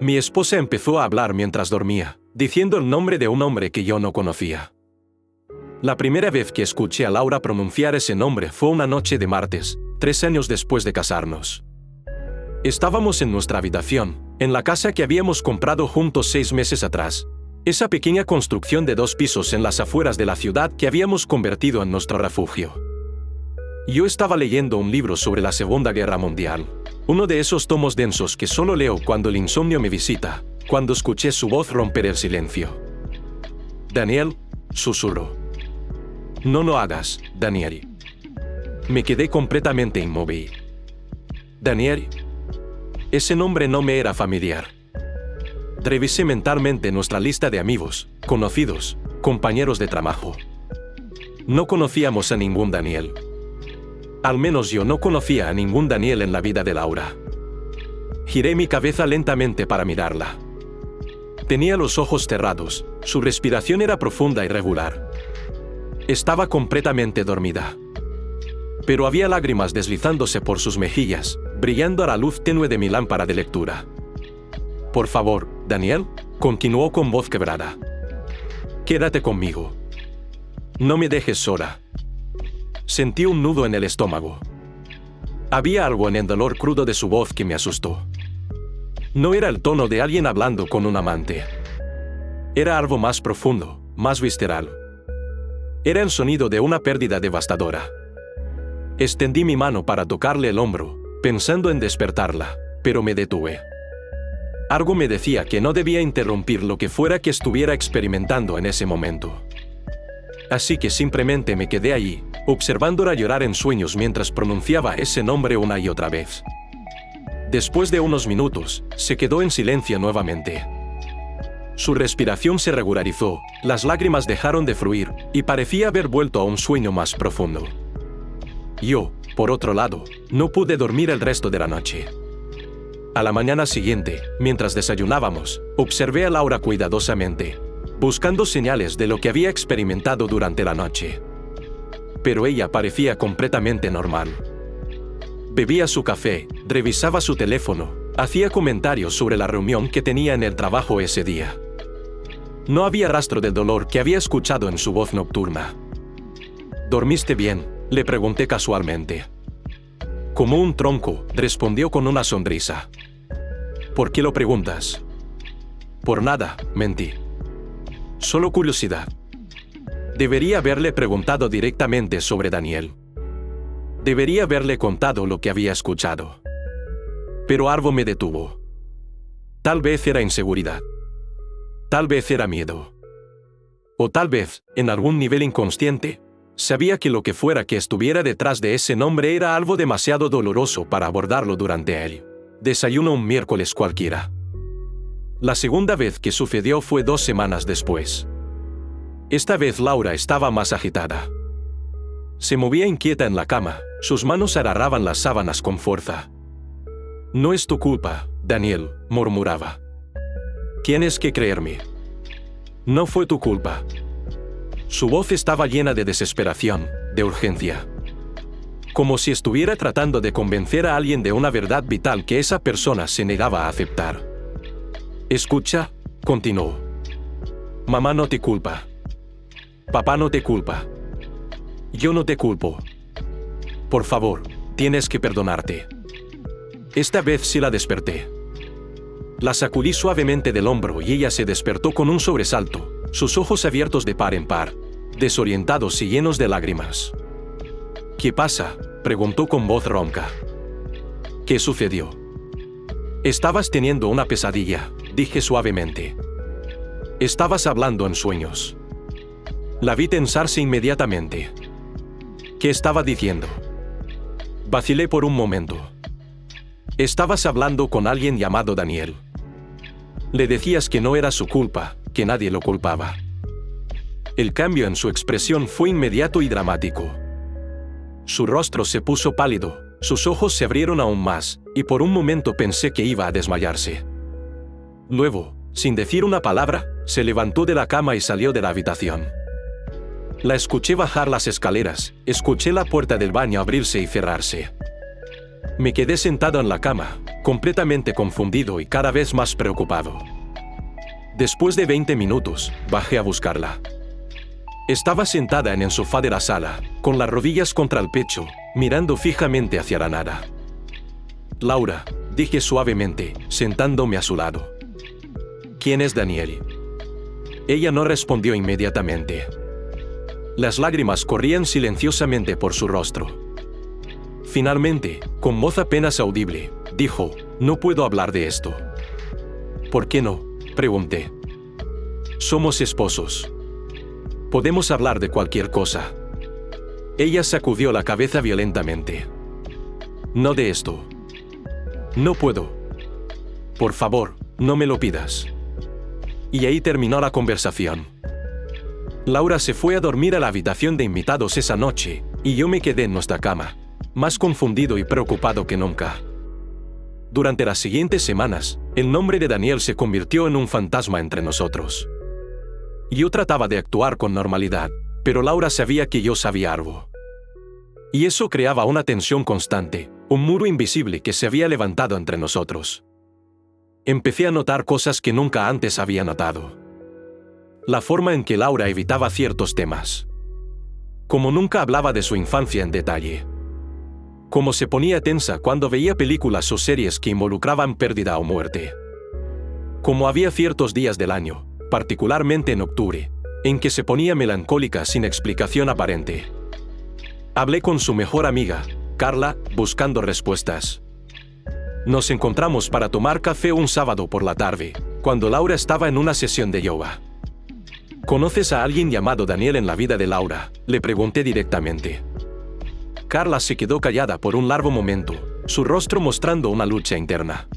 Mi esposa empezó a hablar mientras dormía, diciendo el nombre de un hombre que yo no conocía. La primera vez que escuché a Laura pronunciar ese nombre fue una noche de martes, 3 años después de casarnos. Estábamos en nuestra habitación, en la casa que habíamos comprado juntos 6 meses atrás. Esa pequeña construcción de 2 pisos en las afueras de la ciudad que habíamos convertido en nuestro refugio. Yo estaba leyendo un libro sobre la Segunda Guerra Mundial. Uno de esos tomos densos que solo leo cuando el insomnio me visita, cuando escuché su voz romper el silencio. «Daniel», susurró. «No lo hagas, Daniel». Me quedé completamente inmóvil. «Daniel». Ese nombre no me era familiar. Revisé mentalmente nuestra lista de amigos, conocidos, compañeros de trabajo. No conocíamos a ningún Daniel. Al menos yo no conocía a ningún Daniel en la vida de Laura. Giré mi cabeza lentamente para mirarla. Tenía los ojos cerrados, su respiración era profunda y regular. Estaba completamente dormida. Pero había lágrimas deslizándose por sus mejillas, brillando a la luz tenue de mi lámpara de lectura. «Por favor, Daniel», continuó con voz quebrada. «Quédate conmigo. No me dejes sola». Sentí un nudo en el estómago. Había algo en el dolor crudo de su voz que me asustó. No era el tono de alguien hablando con un amante. Era algo más profundo, más visceral. Era el sonido de una pérdida devastadora. Extendí mi mano para tocarle el hombro, pensando en despertarla, pero me detuve. Algo me decía que no debía interrumpir lo que fuera que estuviera experimentando en ese momento. Así que simplemente me quedé allí, observándola llorar en sueños mientras pronunciaba ese nombre una y otra vez. Después de unos minutos, se quedó en silencio nuevamente. Su respiración se regularizó, las lágrimas dejaron de fluir, y parecía haber vuelto a un sueño más profundo. Yo, por otro lado, no pude dormir el resto de la noche. A la mañana siguiente, mientras desayunábamos, observé a Laura cuidadosamente, buscando señales de lo que había experimentado durante la noche. Pero ella parecía completamente normal. Bebía su café, revisaba su teléfono, hacía comentarios sobre la reunión que tenía en el trabajo ese día. No había rastro del dolor que había escuchado en su voz nocturna. «¿Dormiste bien?», le pregunté casualmente. «Como un tronco», respondió con una sonrisa. «¿Por qué lo preguntas?» «Por nada», mentí. «Solo curiosidad». Debería haberle preguntado directamente sobre Daniel. Debería haberle contado lo que había escuchado. Pero algo me detuvo. Tal vez era inseguridad. Tal vez era miedo. O tal vez, en algún nivel inconsciente, sabía que lo que fuera que estuviera detrás de ese nombre era algo demasiado doloroso para abordarlo durante el desayuno un miércoles cualquiera. La segunda vez que sucedió fue 2 semanas después. Esta vez Laura estaba más agitada. Se movía inquieta en la cama, sus manos agarraban las sábanas con fuerza. «No es tu culpa, Daniel», murmuraba. «Tienes que creerme. No fue tu culpa». Su voz estaba llena de desesperación, de urgencia. Como si estuviera tratando de convencer a alguien de una verdad vital que esa persona se negaba a aceptar. «Escucha», continuó. «Mamá no te culpa. Papá no te culpa. Yo no te culpo. Por favor, tienes que perdonarte». Esta vez sí la desperté. La sacudí suavemente del hombro y ella se despertó con un sobresalto, sus ojos abiertos de par en par, desorientados y llenos de lágrimas. «¿Qué pasa?», preguntó con voz ronca. «¿Qué sucedió?». «Estabas teniendo una pesadilla», dije suavemente. «Estabas hablando en sueños». La vi tensarse inmediatamente. «¿Qué estaba diciendo?». Vacilé por un momento. «Estabas hablando con alguien llamado Daniel. Le decías que no era su culpa, que nadie lo culpaba». El cambio en su expresión fue inmediato y dramático. Su rostro se puso pálido, sus ojos se abrieron aún más, y por un momento pensé que iba a desmayarse. Luego, sin decir una palabra, se levantó de la cama y salió de la habitación. La escuché bajar las escaleras, escuché la puerta del baño abrirse y cerrarse. Me quedé sentado en la cama, completamente confundido y cada vez más preocupado. Después de 20 minutos, bajé a buscarla. Estaba sentada en el sofá de la sala, con las rodillas contra el pecho, mirando fijamente hacia la nada. «Laura», dije suavemente, sentándome a su lado. «¿Quién es Daniel?» Ella no respondió inmediatamente. Las lágrimas corrían silenciosamente por su rostro. Finalmente, con voz apenas audible, dijo: «No puedo hablar de esto». «¿Por qué no?», pregunté. «Somos esposos. Podemos hablar de cualquier cosa». Ella sacudió la cabeza violentamente. «No de esto. No puedo. Por favor, no me lo pidas». Y ahí terminó la conversación. Laura se fue a dormir a la habitación de invitados esa noche, y yo me quedé en nuestra cama, más confundido y preocupado que nunca. Durante las siguientes semanas, el nombre de Daniel se convirtió en un fantasma entre nosotros. Yo trataba de actuar con normalidad, pero Laura sabía que yo sabía algo. Y eso creaba una tensión constante, un muro invisible que se había levantado entre nosotros. Empecé a notar cosas que nunca antes había notado. La forma en que Laura evitaba ciertos temas. Como nunca hablaba de su infancia en detalle. Cómo se ponía tensa cuando veía películas o series que involucraban pérdida o muerte. Como había ciertos días del año, particularmente en octubre, en que se ponía melancólica sin explicación aparente. Hablé con su mejor amiga, Carla, buscando respuestas. Nos encontramos para tomar café un sábado por la tarde, cuando Laura estaba en una sesión de yoga. ¿Conoces a alguien llamado Daniel en la vida de Laura?, le pregunté directamente. Carla se quedó callada por un largo momento, su rostro mostrando una lucha interna.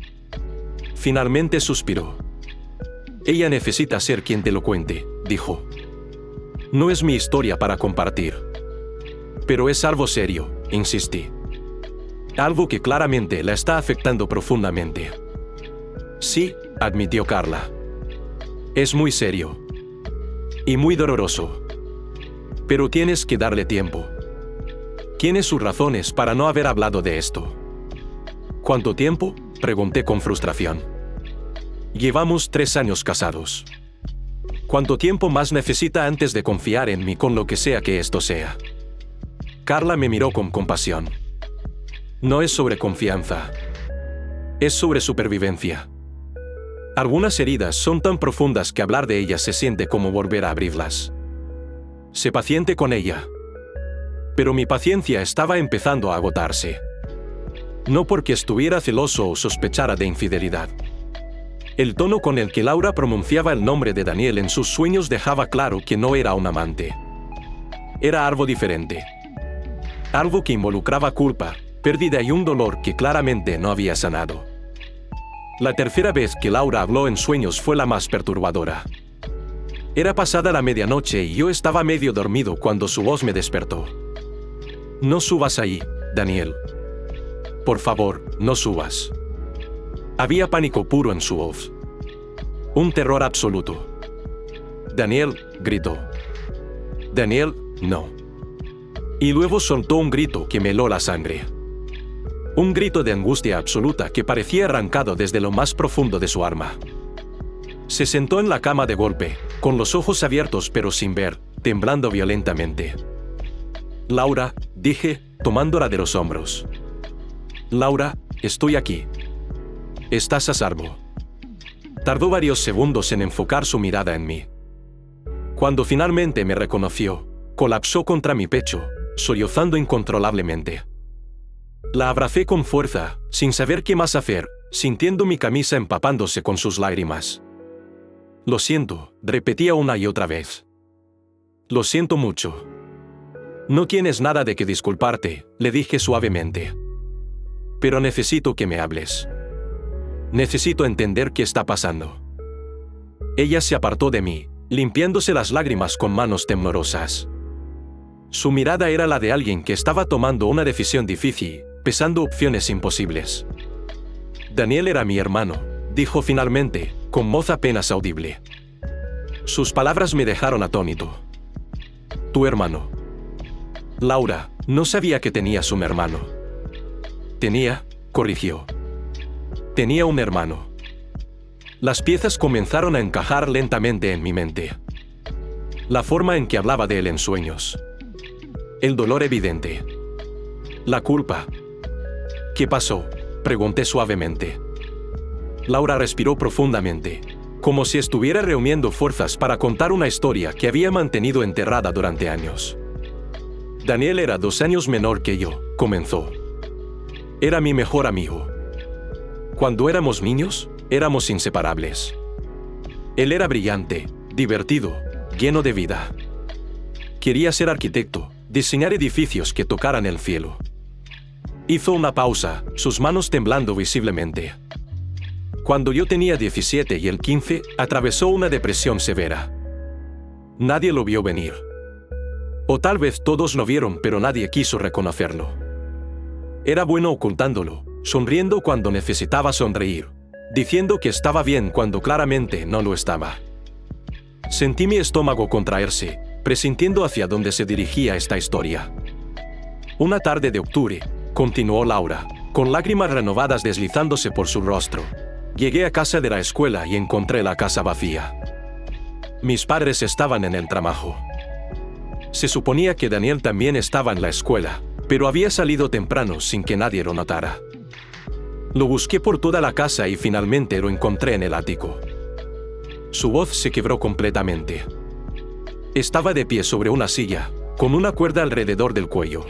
Finalmente suspiró. «Ella necesita ser quien te lo cuente», dijo. «No es mi historia para compartir». «Pero es algo serio», insistí. «Algo que claramente la está afectando profundamente». «Sí», admitió Carla. «Es muy serio. Y muy doloroso. Pero tienes que darle tiempo. Tiene sus razones para no haber hablado de esto». «¿Cuánto tiempo?», pregunté con frustración. «Llevamos 3 años casados. ¿Cuánto tiempo más necesita antes de confiar en mí con lo que sea que esto sea?». Carla me miró con compasión. «No es sobre confianza. Es sobre supervivencia. Algunas heridas son tan profundas que hablar de ellas se siente como volver a abrirlas. Sé paciente con ella». Pero mi paciencia estaba empezando a agotarse. No porque estuviera celoso o sospechara de infidelidad. El tono con el que Laura pronunciaba el nombre de Daniel en sus sueños dejaba claro que no era un amante. Era algo diferente. Algo que involucraba culpa, pérdida y un dolor que claramente no había sanado. La tercera vez que Laura habló en sueños fue la más perturbadora. Era pasada la medianoche y yo estaba medio dormido cuando su voz me despertó. «No subas ahí, Daniel. Por favor, no subas». Había pánico puro en su voz. Un terror absoluto. «Daniel», gritó. «Daniel, no». Y luego soltó un grito que me heló la sangre. Un grito de angustia absoluta que parecía arrancado desde lo más profundo de su alma. Se sentó en la cama de golpe, con los ojos abiertos pero sin ver, temblando violentamente. «Laura», dije, tomándola de los hombros. «Laura, estoy aquí. Estás a salvo». Tardó varios segundos en enfocar su mirada en mí. Cuando finalmente me reconoció, colapsó contra mi pecho, sollozando incontrolablemente. La abracé con fuerza, sin saber qué más hacer, sintiendo mi camisa empapándose con sus lágrimas. «Lo siento», repetía una y otra vez. «Lo siento mucho». «No tienes nada de qué disculparte», le dije suavemente. «Pero necesito que me hables. Necesito entender qué está pasando». Ella se apartó de mí, limpiándose las lágrimas con manos temblorosas. Su mirada era la de alguien que estaba tomando una decisión difícil, pesando opciones imposibles. «Daniel era mi hermano», dijo finalmente, con voz apenas audible. Sus palabras me dejaron atónito. «¿Tu hermano?» «Laura, no sabía que tenías un hermano». corrigió. Tenía un hermano. Las piezas comenzaron a encajar lentamente en mi mente. La forma en que hablaba de él en sueños. El dolor evidente. La culpa. ¿Qué pasó?, pregunté suavemente. Laura respiró profundamente, como si estuviera reuniendo fuerzas para contar una historia que había mantenido enterrada durante años. Daniel era 2 años menor que yo, comenzó. Era mi mejor amigo. Cuando éramos niños, éramos inseparables. Él era brillante, divertido, lleno de vida. Quería ser arquitecto, diseñar edificios que tocaran el cielo. Hizo una pausa, sus manos temblando visiblemente. Cuando yo tenía 17 y él 15, atravesó una depresión severa. Nadie lo vio venir. O tal vez todos lo vieron, pero nadie quiso reconocerlo. Era bueno ocultándolo, sonriendo cuando necesitaba sonreír, diciendo que estaba bien cuando claramente no lo estaba. Sentí mi estómago contraerse, presintiendo hacia dónde se dirigía esta historia. Una tarde de octubre, continuó Laura, con lágrimas renovadas deslizándose por su rostro. Llegué a casa de la escuela y encontré la casa vacía. Mis padres estaban en el trabajo. Se suponía que Daniel también estaba en la escuela, pero había salido temprano sin que nadie lo notara. Lo busqué por toda la casa y finalmente lo encontré en el ático. Su voz se quebró completamente. Estaba de pie sobre una silla, con una cuerda alrededor del cuello.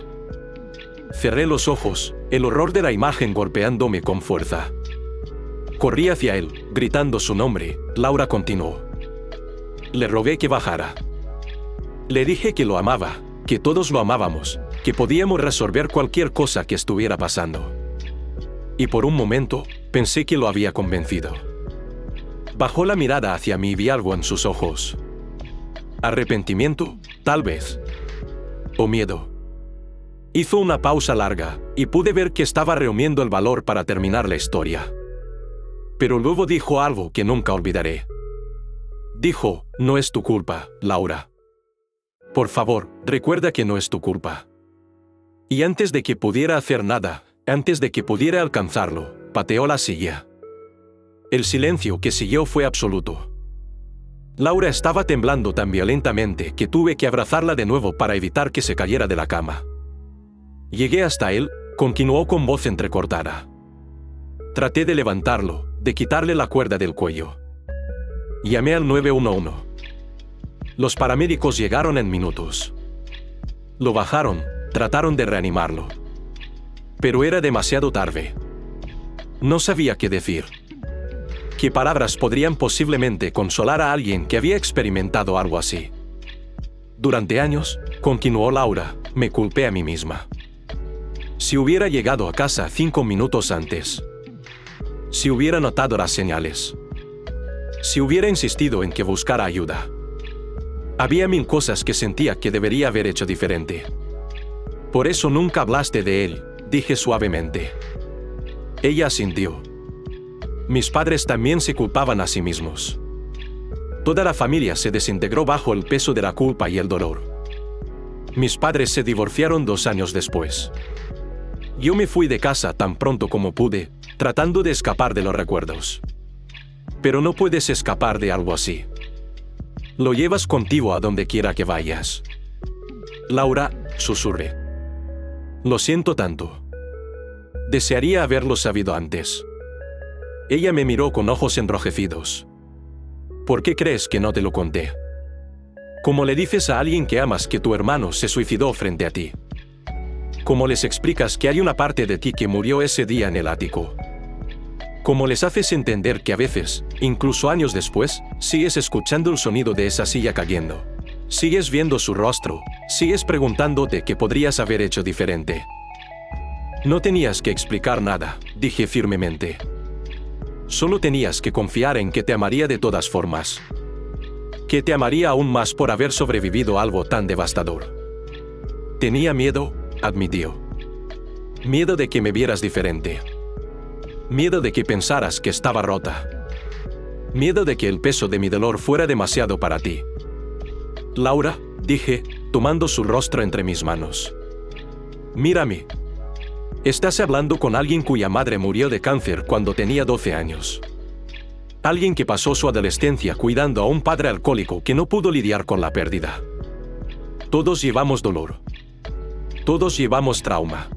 Cerré los ojos, el horror de la imagen golpeándome con fuerza. Corrí hacia él, gritando su nombre. Laura continuó. Le rogué que bajara. Le dije que lo amaba, que todos lo amábamos, que podíamos resolver cualquier cosa que estuviera pasando. Y por un momento, pensé que lo había convencido. Bajó la mirada hacia mí y vi algo en sus ojos. Arrepentimiento, tal vez. O miedo. Hizo una pausa larga, y pude ver que estaba reuniendo el valor para terminar la historia. Pero luego dijo algo que nunca olvidaré. Dijo, no es tu culpa, Laura. Por favor, recuerda que no es tu culpa. Y antes de que pudiera hacer nada, antes de que pudiera alcanzarlo, pateó la silla. El silencio que siguió fue absoluto. Laura estaba temblando tan violentamente que tuve que abrazarla de nuevo para evitar que se cayera de la cama. Llegué hasta él, continuó con voz entrecortada. Traté de levantarlo, de quitarle la cuerda del cuello. Llamé al 911. Los paramédicos llegaron en minutos. Lo bajaron, trataron de reanimarlo. Pero era demasiado tarde. No sabía qué decir. ¿Qué palabras podrían posiblemente consolar a alguien que había experimentado algo así? Durante años, continuó Laura, me culpé a mí misma. Si hubiera llegado a casa 5 minutos antes. Si hubiera notado las señales. Si hubiera insistido en que buscara ayuda. Había 1000 cosas que sentía que debería haber hecho diferente. Por eso nunca hablaste de él, dije suavemente. Ella asintió. Mis padres también se culpaban a sí mismos. Toda la familia se desintegró bajo el peso de la culpa y el dolor. Mis padres se divorciaron 2 años después. Yo me fui de casa tan pronto como pude, tratando de escapar de los recuerdos. Pero no puedes escapar de algo así. Lo llevas contigo a donde quiera que vayas. Laura, susurré. Lo siento tanto. Desearía haberlo sabido antes. Ella me miró con ojos enrojecidos. ¿Por qué crees que no te lo conté? ¿Cómo le dices a alguien que amas que tu hermano se suicidó frente a ti? ¿Cómo les explicas que hay una parte de ti que murió ese día en el ático? ¿Cómo les haces entender que a veces, incluso años después, sigues escuchando el sonido de esa silla cayendo? Sigues viendo su rostro, sigues preguntándote qué podrías haber hecho diferente. No tenías que explicar nada, dije firmemente. Solo tenías que confiar en que te amaría de todas formas. Que te amaría aún más por haber sobrevivido a algo tan devastador. Tenía miedo, admitió. Miedo de que me vieras diferente. Miedo de que pensaras que estaba rota. Miedo de que el peso de mi dolor fuera demasiado para ti. Laura, dije, tomando su rostro entre mis manos. Mírame. Estás hablando con alguien cuya madre murió de cáncer cuando tenía 12 años. Alguien que pasó su adolescencia cuidando a un padre alcohólico que no pudo lidiar con la pérdida. Todos llevamos dolor. Todos llevamos trauma.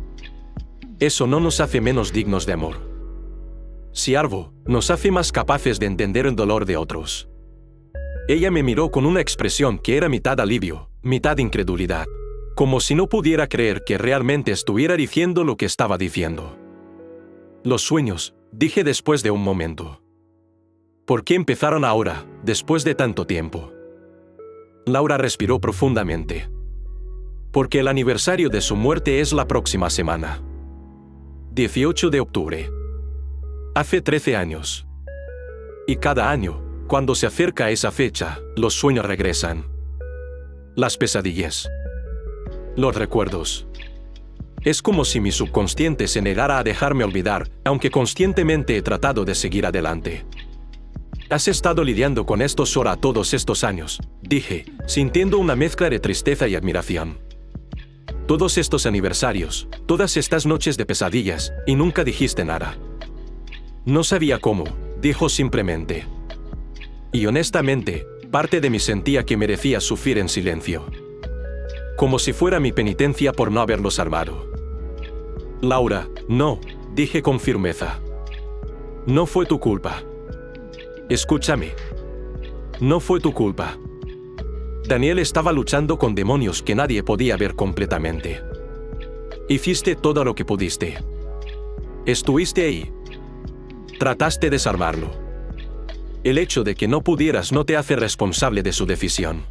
Eso no nos hace menos dignos de amor. Si algo, nos hace más capaces de entender el dolor de otros. Ella me miró con una expresión que era mitad alivio, mitad incredulidad, como si no pudiera creer que realmente estuviera diciendo lo que estaba diciendo. Los sueños, dije después de un momento. ¿Por qué empezaron ahora, después de tanto tiempo? Laura respiró profundamente. Porque el aniversario de su muerte es la próxima semana. 18 de octubre. Hace 13 años. Y cada año, cuando se acerca esa fecha, los sueños regresan. Las pesadillas. Los recuerdos. Es como si mi subconsciente se negara a dejarme olvidar, aunque conscientemente he tratado de seguir adelante. Has estado lidiando con esto sola todos estos años, dije, sintiendo una mezcla de tristeza y admiración. Todos estos aniversarios, todas estas noches de pesadillas, y nunca dijiste nada. No sabía cómo, dijo simplemente. Y honestamente, parte de mí sentía que merecía sufrir en silencio. Como si fuera mi penitencia por no haberlos armado. Laura, no, dije con firmeza. No fue tu culpa. Escúchame. No fue tu culpa. Daniel estaba luchando con demonios que nadie podía ver completamente. Hiciste todo lo que pudiste. Estuviste ahí. Trataste de salvarlo. El hecho de que no pudieras no te hace responsable de su decisión.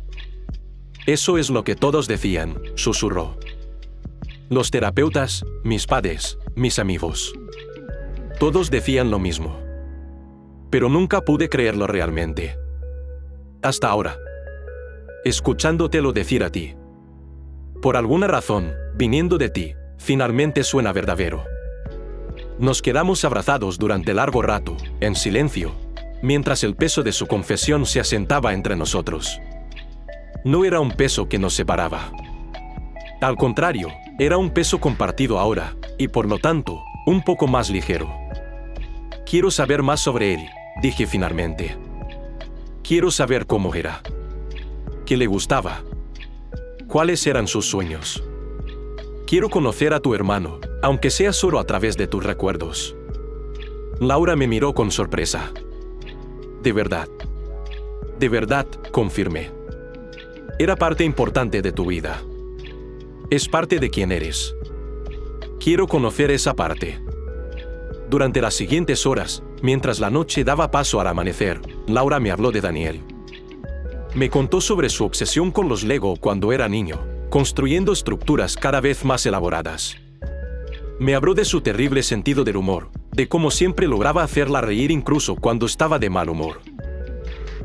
Eso es lo que todos decían, susurró. Los terapeutas, mis padres, mis amigos. Todos decían lo mismo. Pero nunca pude creerlo realmente. Hasta ahora. Escuchándotelo decir a ti. Por alguna razón, viniendo de ti, finalmente suena verdadero. Nos quedamos abrazados durante largo rato, en silencio, mientras el peso de su confesión se asentaba entre nosotros. No era un peso que nos separaba. Al contrario, era un peso compartido ahora, y por lo tanto, un poco más ligero. Quiero saber más sobre él, dije finalmente. Quiero saber cómo era. ¿Qué le gustaba? ¿Cuáles eran sus sueños? Quiero conocer a tu hermano, aunque sea solo a través de tus recuerdos. Laura me miró con sorpresa. De verdad, confirmé. Era parte importante de tu vida. Es parte de quién eres. Quiero conocer esa parte. Durante las siguientes horas, mientras la noche daba paso al amanecer, Laura me habló de Daniel. Me contó sobre su obsesión con los Lego cuando era niño, construyendo estructuras cada vez más elaboradas. Me habló de su terrible sentido del humor, de cómo siempre lograba hacerla reír incluso cuando estaba de mal humor.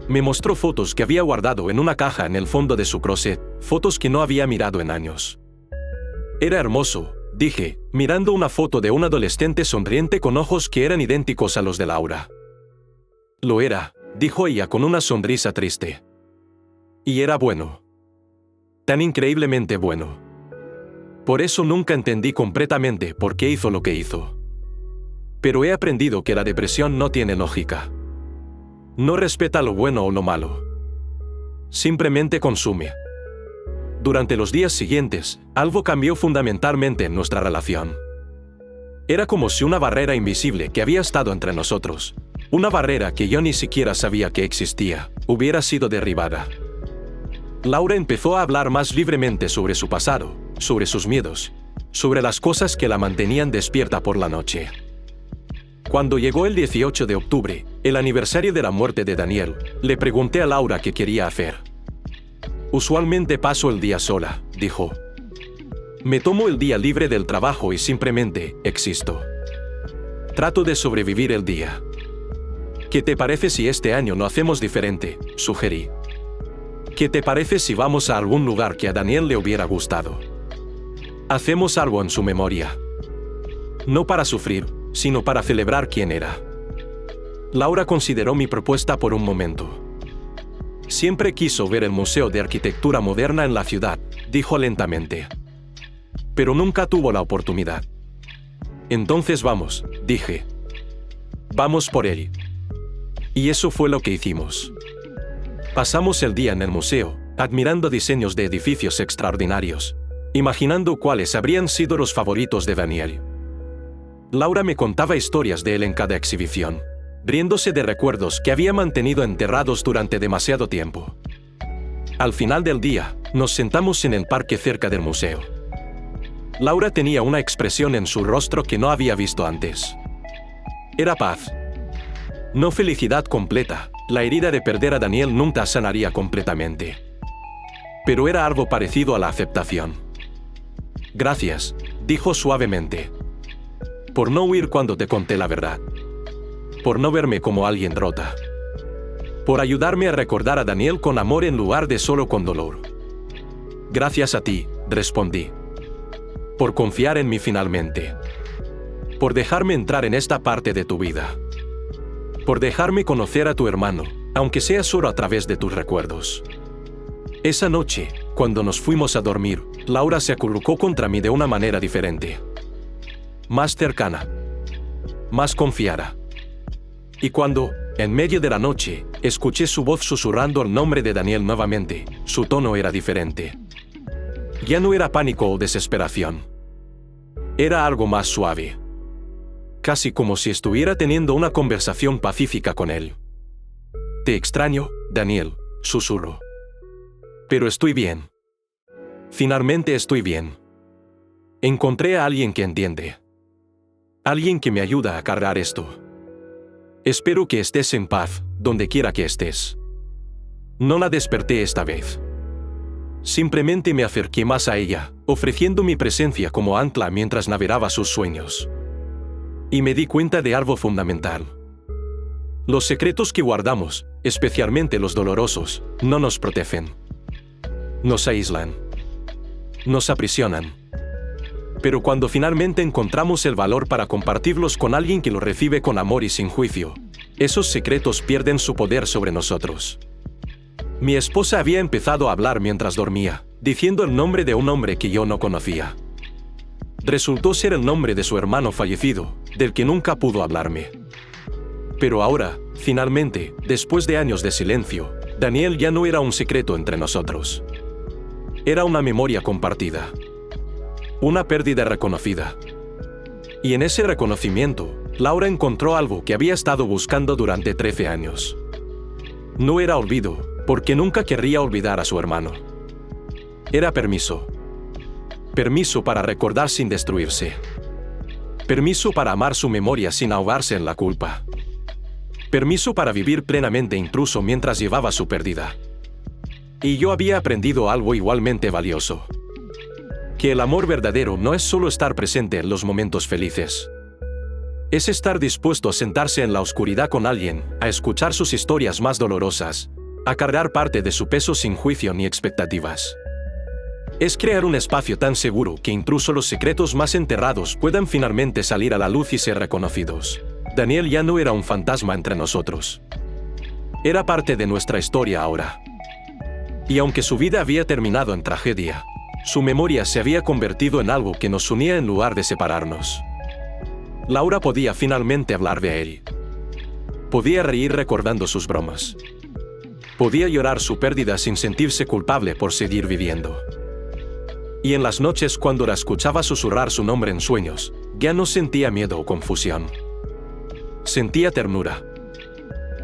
Me mostró fotos que había guardado en una caja en el fondo de su closet, fotos que no había mirado en años. Era hermoso, dije, mirando una foto de un adolescente sonriente con ojos que eran idénticos a los de Laura. Lo era, dijo ella con una sonrisa triste. Y era bueno. Tan increíblemente bueno. Por eso nunca entendí completamente por qué hizo lo que hizo. Pero he aprendido que la depresión no tiene lógica. No respeta lo bueno o lo malo. Simplemente consume. Durante los días siguientes, algo cambió fundamentalmente en nuestra relación. Era como si una barrera invisible que había estado entre nosotros, una barrera que yo ni siquiera sabía que existía, hubiera sido derribada. Laura empezó a hablar más libremente sobre su pasado, sobre sus miedos, sobre las cosas que la mantenían despierta por la noche. Cuando llegó el 18 de octubre, el aniversario de la muerte de Daniel, le pregunté a Laura qué quería hacer. Usualmente paso el día sola, dijo. Me tomo el día libre del trabajo y simplemente existo. Trato de sobrevivir el día. ¿Qué te parece si este año no hacemos diferente?, sugerí. ¿Qué te parece si vamos a algún lugar que a Daniel le hubiera gustado? Hacemos algo en su memoria. No para sufrir, sino para celebrar quién era. Laura consideró mi propuesta por un momento. Siempre quiso ver el Museo de Arquitectura Moderna en la ciudad, dijo lentamente. Pero nunca tuvo la oportunidad. Entonces vamos, dije. Vamos por él. Y eso fue lo que hicimos. Pasamos el día en el museo, admirando diseños de edificios extraordinarios, imaginando cuáles habrían sido los favoritos de Daniel. Laura me contaba historias de él en cada exhibición, riéndose de recuerdos que había mantenido enterrados durante demasiado tiempo. Al final del día, nos sentamos en el parque cerca del museo. Laura tenía una expresión en su rostro que no había visto antes. Era paz. No felicidad completa, la herida de perder a Daniel nunca sanaría completamente. Pero era algo parecido a la aceptación. Gracias, dijo suavemente. Por no huir cuando te conté la verdad. Por no verme como alguien rota. Por ayudarme a recordar a Daniel con amor en lugar de solo con dolor. Gracias a ti, respondí. Por confiar en mí finalmente. Por dejarme entrar en esta parte de tu vida. Por dejarme conocer a tu hermano, aunque sea solo a través de tus recuerdos. Esa noche, cuando nos fuimos a dormir, Laura se acurrucó contra mí de una manera diferente. Más cercana. Más confiada. Y cuando, en medio de la noche, escuché su voz susurrando el nombre de Daniel nuevamente, su tono era diferente. Ya no era pánico o desesperación. Era algo más suave. Casi como si estuviera teniendo una conversación pacífica con él. Te extraño, Daniel, susurró. Pero estoy bien. Finalmente estoy bien. Encontré a alguien que entiende. Alguien que me ayuda a cargar esto. Espero que estés en paz, donde quiera que estés. No la desperté esta vez. Simplemente me acerqué más a ella, ofreciendo mi presencia como ancla mientras navegaba sus sueños. Y me di cuenta de algo fundamental. Los secretos que guardamos, especialmente los dolorosos, no nos protegen. Nos aíslan. Nos aprisionan. Pero cuando finalmente encontramos el valor para compartirlos con alguien que los recibe con amor y sin juicio, esos secretos pierden su poder sobre nosotros. Mi esposa había empezado a hablar mientras dormía, diciendo el nombre de un hombre que yo no conocía. Resultó ser el nombre de su hermano fallecido, del que nunca pudo hablarme. Pero ahora, finalmente, después de años de silencio, Daniel ya no era un secreto entre nosotros. Era una memoria compartida. Una pérdida reconocida. Y en ese reconocimiento, Laura encontró algo que había estado buscando durante 13 años. No era olvido, porque nunca querría olvidar a su hermano. Era permiso. Permiso para recordar sin destruirse. Permiso para amar su memoria sin ahogarse en la culpa. Permiso para vivir plenamente incluso mientras llevaba su pérdida. Y yo había aprendido algo igualmente valioso. Que el amor verdadero no es solo estar presente en los momentos felices. Es estar dispuesto a sentarse en la oscuridad con alguien, a escuchar sus historias más dolorosas, a cargar parte de su peso sin juicio ni expectativas. Es crear un espacio tan seguro que incluso los secretos más enterrados puedan finalmente salir a la luz y ser reconocidos. Daniel ya no era un fantasma entre nosotros. Era parte de nuestra historia ahora. Y aunque su vida había terminado en tragedia, su memoria se había convertido en algo que nos unía en lugar de separarnos. Laura podía finalmente hablar de él. Podía reír recordando sus bromas. Podía llorar su pérdida sin sentirse culpable por seguir viviendo. Y en las noches cuando la escuchaba susurrar su nombre en sueños, ya no sentía miedo o confusión. Sentía ternura.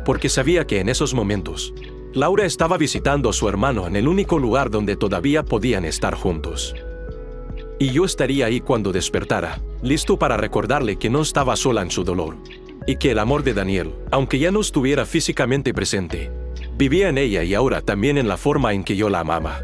Porque sabía que en esos momentos, Laura estaba visitando a su hermano en el único lugar donde todavía podían estar juntos. Y yo estaría ahí cuando despertara, listo para recordarle que no estaba sola en su dolor. Y que el amor de Daniel, aunque ya no estuviera físicamente presente, vivía en ella y ahora también en la forma en que yo la amaba.